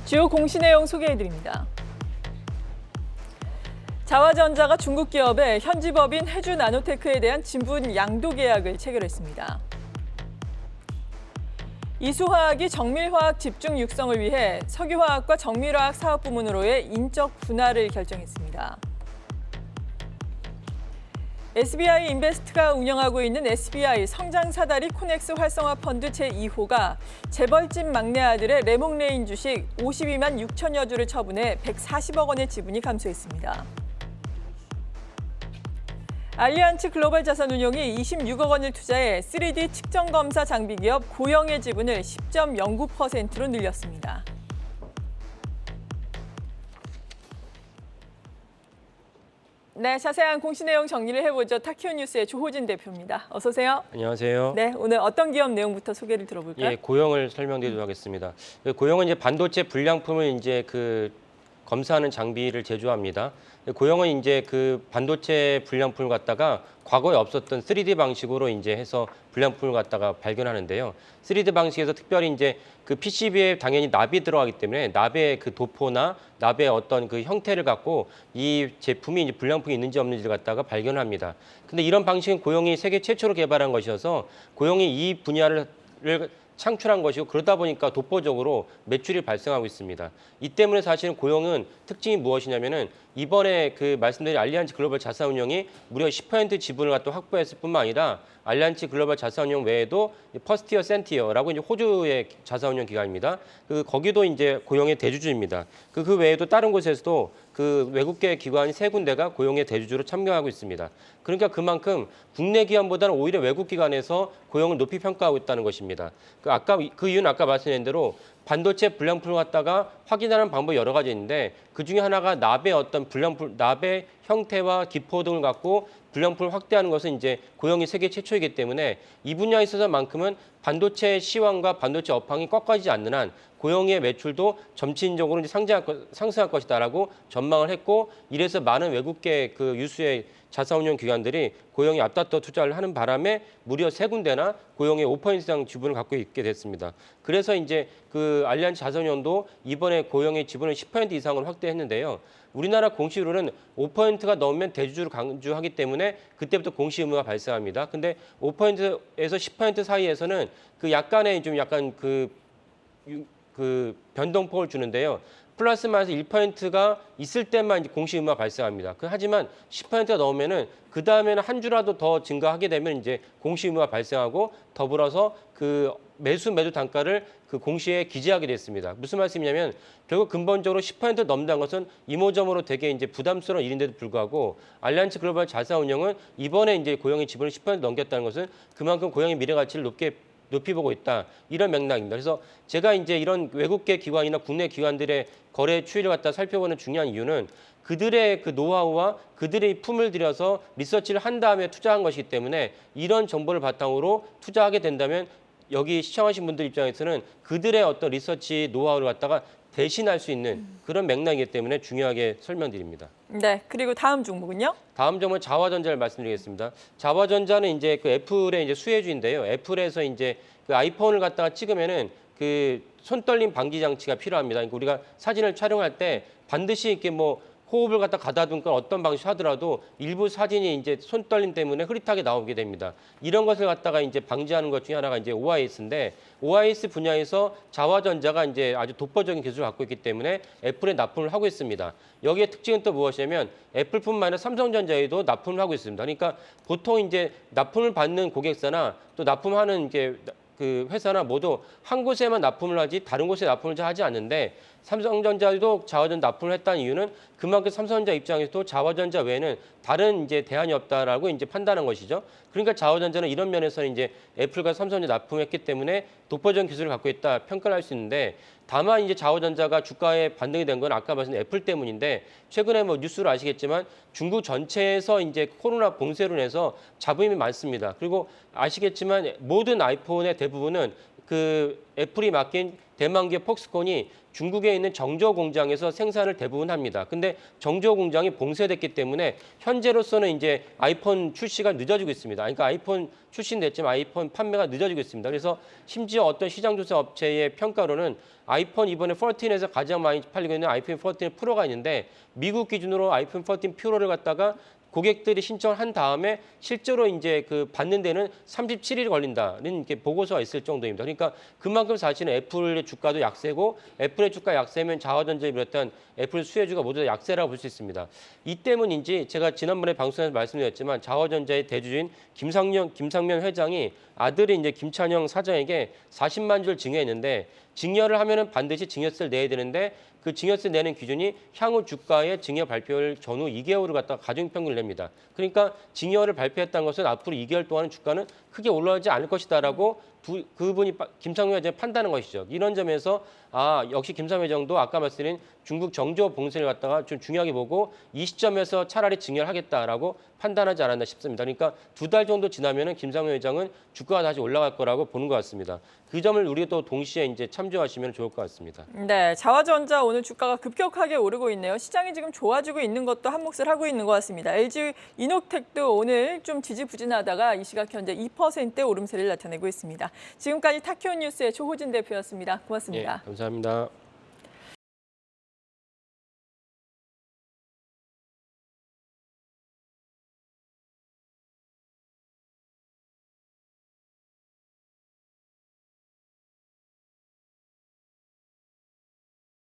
주요 공시 내용 소개해드립니다. 자화전자가 중국 기업의 현지법인 해주나노테크에 대한 지분 양도 계약을 체결했습니다. 이수화학이 정밀화학 집중 육성을 위해 석유화학과 정밀화학 사업부문으로의 인적 분할을 결정했습니다. SBI 인베스트가 운영하고 있는 SBI 성장사다리 코넥스 활성화 펀드 제2호가 재벌집 막내 아들의 레몽레인 주식 52만 6천여 주를 처분해 140억 원의 지분이 감소했습니다. 알리안츠 글로벌 자산운용이 26억 원을 투자해 3D 측정검사 장비 기업 고영의 지분을 10.09%로 늘렸습니다. 네, 자세한 공시 내용 정리를 해보죠. 타키오 뉴스의 조호진 대표입니다. 어서 오세요. 안녕하세요. 네, 오늘 어떤 기업 내용부터 소개를 들어볼까요? 예, 고영을 설명드리도록 하겠습니다. 고영은 이제 반도체 불량품을 이제 검사하는 장비를 제조합니다. 고영은 이제 반도체 불량품을 갖다가 과거에 없었던 3D 방식으로 이제 해서 불량품을 갖다가 발견하는데요. 3D 방식에서 특별히 이제 PCB에 당연히 납이 들어가기 때문에 납의 도포나 납의 어떤 형태를 갖고 이 제품이 이제 불량품이 있는지 없는지를 갖다가 발견합니다. 근데 이런 방식은 고영이 세계 최초로 개발한 것이어서 고영이 이 분야를 창출한 것이고 그러다 보니까 독보적으로 매출이 발생하고 있습니다. 이 때문에 사실은 고영은 특징이 무엇이냐면은 이번에 말씀드린 알리안츠 글로벌 자산운용이 무려 10% 지분을 갖다 확보했을 뿐만 아니라 알리안츠 글로벌 자산운용 외에도 퍼스티어 센티어라고 이제 호주의 자산운용 기관입니다. 거기도 이제 고영의 대주주입니다. 그 외에도 다른 곳에서도 외국계 기관이 3군데가 고영의 대주주로 참여하고 있습니다. 그러니까 그만큼 국내 기관보다는 오히려 외국 기관에서 고영을 높이 평가하고 있다는 것입니다. 그 이유는 아까 말씀드린 대로 반도체 불량품을 갖다가 확인하는 방법이 여러 가지 있는데 그 중에 하나가 납의 어떤 납의 형태와 기포 등을 갖고 불량품을 확대하는 것은 이제 고영이 세계 최초이기 때문에 이 분야에 있어서만큼은 반도체 시황과 반도체 업황이 꺾어지지 않는 한 고영의 매출도 점진적으로 이제 상승할 것이다라고 전망을 했고 이래서 많은 외국계 유수의 자산운용 기관들이 고영에 앞다퉈 투자를 하는 바람에 무려 3군데나 고영의 5% 이상 지분을 갖고 있게 됐습니다. 그래서 이제 알리안츠 자산운용도 이번에 고영의 지분을 10% 이상으로 확대했는데요. 우리나라 공시로는 5%가 넘으면 대주주를 강조하기 때문에 그때부터 공시 의무가 발생합니다. 근데 5%에서 10% 사이에서는 약간의 변동폭을 주는데요. 플러스 마이너스 1%가 있을 때만 이제 공시 의무가 발생합니다. 하지만 10%가 넘으면은 그 다음에는 한 주라도 더 증가하게 되면 이제 공시 의무가 발생하고 더불어서 매도 단가를 공시에 기재하게 됐습니다. 무슨 말씀이냐면 결국 근본적으로 10% 넘는다는 것은 이모저모로 되게 이제 부담스러운 일인데도 불구하고 알리안츠 글로벌 자산운용은 이번에 이제 고영의 지분을 10% 넘겼다는 것은 그만큼 고영의 미래 가치를 높이 보고 있다. 이런 맥락입니다. 그래서 제가 이제 이런 외국계 기관이나 국내 기관들의 거래 추이를 갖다 살펴보는 중요한 이유는 그들의 노하우와 그들의 품을 들여서 리서치를 한 다음에 투자한 것이기 때문에 이런 정보를 바탕으로 투자하게 된다면 여기 시청하신 분들 입장에서는 그들의 어떤 리서치 노하우를 갖다가 대신할 수 있는 그런 맥락이기 때문에 중요하게 설명드립니다. 네, 그리고 다음 종목은요? 다음 종목은 자화전자를 말씀드리겠습니다. 자화전자는 이제 애플의 이제 수혜주인데요. 애플에서 이제 아이폰을 갖다가 찍으면은 손떨림 방지 장치가 필요합니다. 그러니까 우리가 사진을 촬영할 때 반드시 이렇게 호흡을 갖다 가다듬건 어떤 방식 하더라도 일부 사진이 이제 손떨림 때문에 흐릿하게 나오게 됩니다. 이런 것을 갖다가 이제 방지하는 것 중에 하나가 이제 OIS인데 OIS 분야에서 자화전자가 이제 아주 독보적인 기술을 갖고 있기 때문에 애플에 납품을 하고 있습니다. 여기에 특징은 또 무엇이냐면 애플뿐만 아니라 삼성전자에도 납품을 하고 있습니다. 그러니까 보통 이제 납품을 받는 고객사나 또 납품하는 이제 회사나 모두 한 곳에만 납품을 하지 다른 곳에 납품을 하지 않는데 삼성전자도 자화전자 납품을 했다는 이유는 그만큼 삼성전자 입장에서도 자화전자 외에는 다른 이제 대안이 없다라고 이제 판단한 것이죠. 그러니까 자화전자는 이런 면에서는 이제 애플과 삼성전자 납품했기 때문에 독보적인 기술을 갖고 있다 평가를 할 수 있는데 다만 이제 자화전자가 주가에 반등이 된 건 아까 말씀드린 애플 때문인데 최근에 뉴스로 아시겠지만 중국 전체에서 이제 코로나 봉쇄로 인해서 잡음이 많습니다. 그리고 아시겠지만 모든 아이폰의 대부분은 애플이 맡긴 대만기업 폭스콘이 중국에 있는 정저 공장에서 생산을 대부분 합니다. 근데 정저 공장이 봉쇄됐기 때문에 현재로서는 이제 아이폰 출시가 늦어지고 있습니다. 그러니까 아이폰 출시는 됐지만 아이폰 판매가 늦어지고 있습니다. 그래서 심지어 어떤 시장조사 업체의 평가로는 아이폰 이번에 14에서 가장 많이 팔리고 있는 아이폰 14 프로가 있는데 미국 기준으로 아이폰 14 프로를 갖다가 고객들이 신청을 한 다음에 실제로 이제 그 받는 데는 37일이 걸린다는 이렇게 보고서가 있을 정도입니다. 그러니까 그만큼 사실은 애플의 주가도 약세고 애플의 주가 약세면 자화전자에 비롯한 애플 수혜주가 모두 다 약세라고 볼 수 있습니다. 이 때문인지 제가 지난번에 방송에서 말씀드렸지만 자화전자의 대주주인 김상면 회장이 아들이 이제 김찬영 사장에게 40만 주를 증여했는데 증여를 하면은 반드시 증여세를 내야 되는데 그 증여세 내는 기준이 향후 주가의 증여 발표를 전후 2개월을 갖다가 가중평균을 냅니다. 그러니까 증여를 발표했다는 것은 앞으로 2개월 동안은 주가는 크게 올라가지 않을 것이다라고 그분이 김상현 회장이 판단한 것이죠. 이런 점에서 역시 김상현 회장도 아까 말씀드린 중국 정저 봉쇄를 갖다가 좀 중요하게 보고 이 시점에서 차라리 증여를 하겠다라고 판단하지 않았나 싶습니다. 그러니까 2달 정도 지나면은 김상현 회장은 주가가 다시 올라갈 거라고 보는 것 같습니다. 그 점을 우리가 또 동시에 이제 참조하시면 좋을 것 같습니다. 네, 자화전자 오늘 주가가 급격하게 오르고 있네요. 시장이 지금 좋아지고 있는 것도 한몫을 하고 있는 것 같습니다. LG 이노텍도 오늘 좀 지지부진하다가 이 시각 현재 2% 오름세를 나타내고 있습니다. 지금까지 타키오 뉴스의 조호진 대표였습니다. 고맙습니다. 예, 감사합니다.